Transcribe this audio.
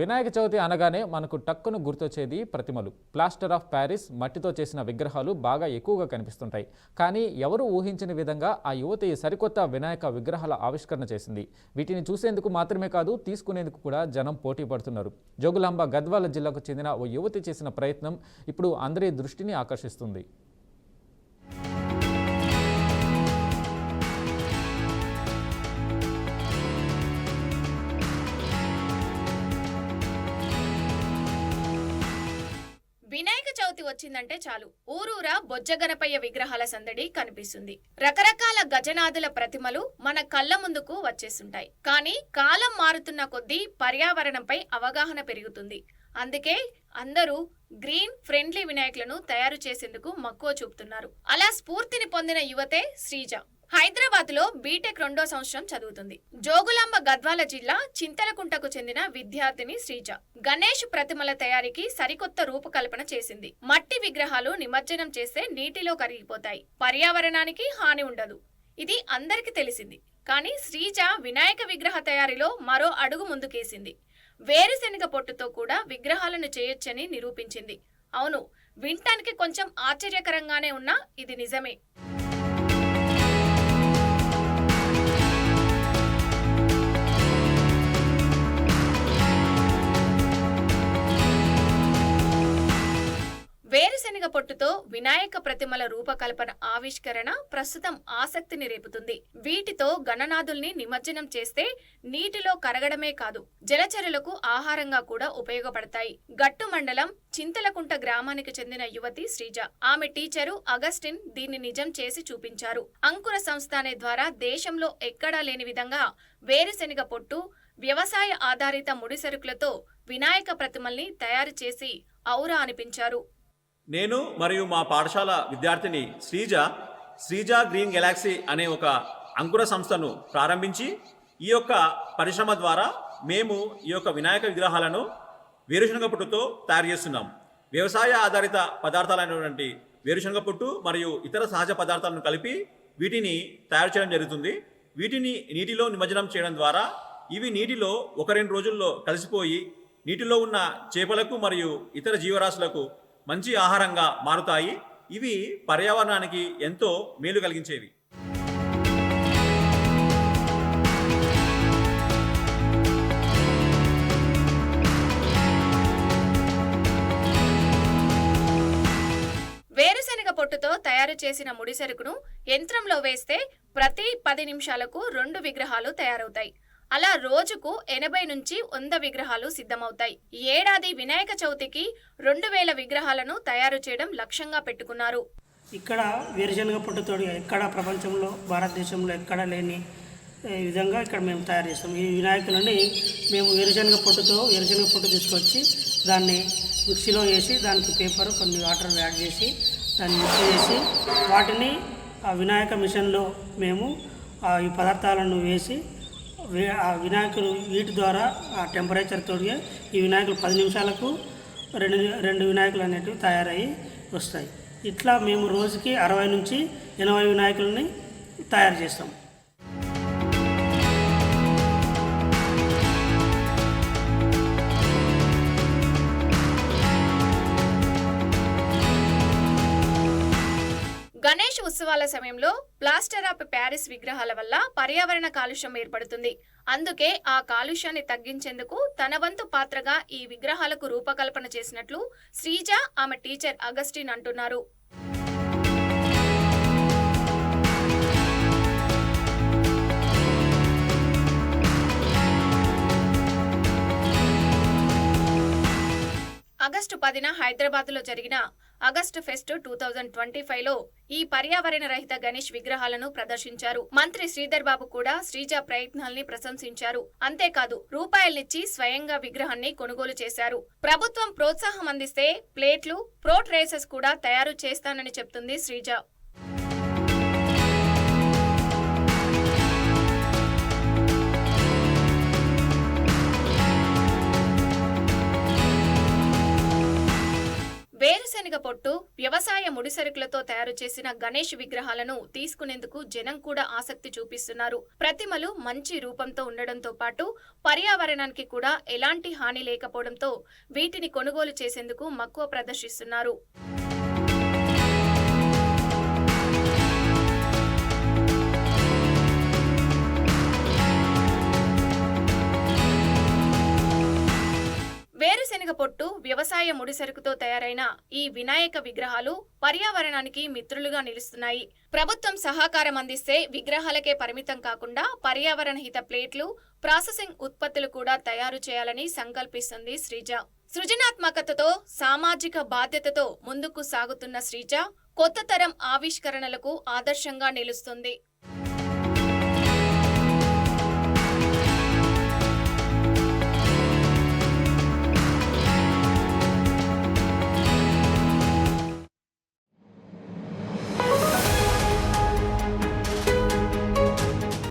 వినాయక చవితి అనగానే మనకు టక్కును గుర్తొచ్చేది ప్రతిమలు. ప్లాస్టర్ ఆఫ్ ప్యారిస్ మట్టితో చేసిన విగ్రహాలు బాగా ఎక్కువగా కనిపిస్తుంటాయి. కానీ ఎవరు ఊహించని విధంగా ఆ యువతి సరికొత్త వినాయక విగ్రహాల ఆవిష్కరణ చేసింది. వీటిని చూసేందుకు మాత్రమే కాదు, తీసుకునేందుకు కూడా జనం పోటీ పడుతున్నారు. జోగులాంబ గద్వాల జిల్లాకు చెందిన ఓ యువతి చేసిన ప్రయత్నం ఇప్పుడు అందరి దృష్టిని ఆకర్షిస్తుంది. వినాయక చవితి వచ్చిందంటే చాలు ఊరూరా బొజ్జగనపయ్య విగ్రహాల సందడి కనిపిస్తుంది. రకరకాల గజనాథుల ప్రతిమలు మన కళ్ళ ముందుకు వచ్చేస్తుంటాయి. కానీ కాలం మారుతున్న కొద్దీ పర్యావరణంపై అవగాహన పెరుగుతుంది. అందుకే అందరూ గ్రీన్ ఫ్రెండ్లీ వినాయకులను తయారు చేసేందుకు మక్కువ చూపుతున్నారు. అలా స్ఫూర్తిని పొందిన యువతే శ్రీజ. హైదరాబాద్ లో బీటెక్ 2వ సంవత్సరం చదువుతుంది. జోగులాంబ గద్వాల జిల్లా చింతలకుంటకు చెందిన విద్యార్థిని శ్రీజ గణేష్ ప్రతిమల తయారీకి సరికొత్త రూపకల్పన చేసింది. మట్టి విగ్రహాలు నిమజ్జనం చేస్తే నీటిలో కరిగిపోతాయి, పర్యావరణానికి హాని ఉండదు. ఇది అందరికీ తెలిసింది. కానీ శ్రీజ వినాయక విగ్రహ తయారీలో మరో అడుగు ముందుకేసింది. వేరుశెనగ పొట్టుతో కూడా విగ్రహాలను చేయొచ్చని నిరూపించింది. అవును, వినటానికి కొంచెం ఆశ్చర్యకరంగానే ఉన్నా ఇది నిజమే. వేరుశెనగ పొట్టుతో వినాయక ప్రతిమల రూపకల్పన ఆవిష్కరణ ప్రస్తుతం ఆసక్తిని రేపుతుంది. వీటితో గణనాథుల్ని నిమజ్జనం చేస్తే నీటిలో కరగడమే కాదు, జలచరులకు ఆహారంగా కూడా ఉపయోగపడతాయి. గట్టు మండలం చింతలకుంట గ్రామానికి చెందిన యువతి శ్రీజ. ఆమె టీచరు అగస్టిన్ దీన్ని నిజం చేసి చూపించారు. అంకుర సంస్థానే ద్వారా దేశంలో ఎక్కడా లేని విధంగా వేరుశెనగ పొట్టు, వ్యవసాయ ఆధారిత ముడిసరుకులతో వినాయక ప్రతిమల్ని తయారు చేసి ఔరా అనిపించారు. నేను మరియు మా పాఠశాల విద్యార్థిని శ్రీజ గ్రీన్ గెలాక్సీ అనే ఒక అంకుర సంస్థను ప్రారంభించి ఈ యొక్క పరిశ్రమ ద్వారా మేము ఈ యొక్క వినాయక విగ్రహాలను వేరుశనగ పొట్టుతో తయారు చేస్తున్నాం. వ్యవసాయ ఆధారిత పదార్థాలైనటువంటి వేరుశనగ పొట్టు మరియు ఇతర సహజ పదార్థాలను కలిపి వీటిని తయారు చేయడం జరుగుతుంది. వీటిని నీటిలో నిమజ్జనం చేయడం ద్వారా ఇవి నీటిలో 1-2 రోజుల్లో కలిసిపోయి నీటిలో ఉన్న చేపలకు మరియు ఇతర జీవరాశులకు మంచి ఆహారంగా మారుతాయి. ఇవి పర్యావరణానికి ఎంతో మేలు కలిగించేవి. వేరుశెనగ పొట్టుతో తయారు చేసిన ముడిసరుకును యంత్రంలో వేస్తే ప్రతి 10 నిమిషాలకు 2 విగ్రహాలు తయారవుతాయి. అలా రోజుకు 80 నుంచి 100 విగ్రహాలు సిద్ధమవుతాయి. ఏడాది వినాయక చవితికి 2000 విగ్రహాలను తయారు చేయడం లక్ష్యంగా పెట్టుకున్నారు. ఇక్కడ వేరుశనగ పొట్టుతో ఎక్కడ ప్రపంచంలో, భారతదేశంలో ఎక్కడ లేని విధంగా ఇక్కడ మేము తయారు చేస్తాం. ఈ వినాయకులని మేము వేరుశనగ పొట్టు తీసుకొచ్చి దాన్ని మిక్సీలో వేసి దానికి పేపర్, కొన్ని వాటర్ యాడ్ చేసి దాన్ని మిక్సీ చేసి వాటిని ఆ వినాయక మిషన్లో మేము ఈ పదార్థాలను వేసి ఆ వినాయకులు వీటి ద్వారా ఆ టెంపరేచర్ తోటి ఈ వినాయకులు 10 నిమిషాలకు రెండు వినాయకులు అనేటివి తయారయ్యి వస్తాయి. ఇట్లా మేము రోజుకి 60 నుంచి 80 వినాయకులని తయారు చేస్తాం. గణేష్ ఉత్సవాల సమయంలో ప్లాస్టర్ ఆఫ్ ప్యారిస్ విగ్రహాల వల్ల పర్యావరణ కాలుష్యం ఏర్పడుతుంది. అందుకే ఆ కాలుష్యాన్ని తగ్గించేందుకు తన వంతు పాత్రగా ఈ విగ్రహాలకు రూపకల్పన చేసినట్లు శ్రీజ, ఆమె టీచర్ అగస్టిన్ అంటున్నారు. ఆగస్టు 10న హైదరాబాద్లో జరిగిన ఆగస్ట్ ఫెస్ట్ 2025లో ఈ పర్యావరణ రహిత గణేష్ విగ్రహాలను ప్రదర్శించారు. మంత్రి శ్రీధర్ బాబు కూడా శ్రీజ ప్రయత్నాల్ని ప్రశంసించారు. అంతేకాదు రూపాయల్నిచ్చి స్వయంగా విగ్రహాన్ని కొనుగోలు చేశారు. ప్రభుత్వం ప్రోత్సాహం అందిస్తే ప్లేట్లు, ప్రో ట్రేసెస్ కూడా తయారు చేస్తానని చెప్తుంది శ్రీజ. వేరుశెనగ పొట్టు, వ్యవసాయ ముడిసరుకులతో తయారు చేసిన గణేష్ విగ్రహాలను తీసుకునేందుకు జనం కూడా ఆసక్తి చూపిస్తున్నారు. ప్రతిమలు మంచి రూపంతో ఉండడంతో పాటు పర్యావరణానికి కూడా ఎలాంటి హాని లేకపోవడంతో వీటిని కొనుగోలు చేసేందుకు మక్కువ ప్రదర్శిస్తున్నారు. వేరుశెనగ పొట్టు, వ్యవసాయ ముడిసరుకుతో తయారైన ఈ వినాయక విగ్రహాలు పర్యావరణానికి మిత్రులుగా నిలుస్తున్నాయి. ప్రభుత్వం సహకారం అందిస్తే విగ్రహాలకే పరిమితం కాకుండా పర్యావరణ హిత ప్లేట్లు, ప్రాసెసింగ్ ఉత్పత్తులు కూడా తయారు చేయాలని సంకల్పిస్తుంది శ్రీజ. సృజనాత్మకతతో, సామాజిక బాధ్యతతో ముందుకు సాగుతున్న శ్రీజ కొత్త తరం ఆవిష్కరణలకు ఆదర్శంగా నిలుస్తుంది.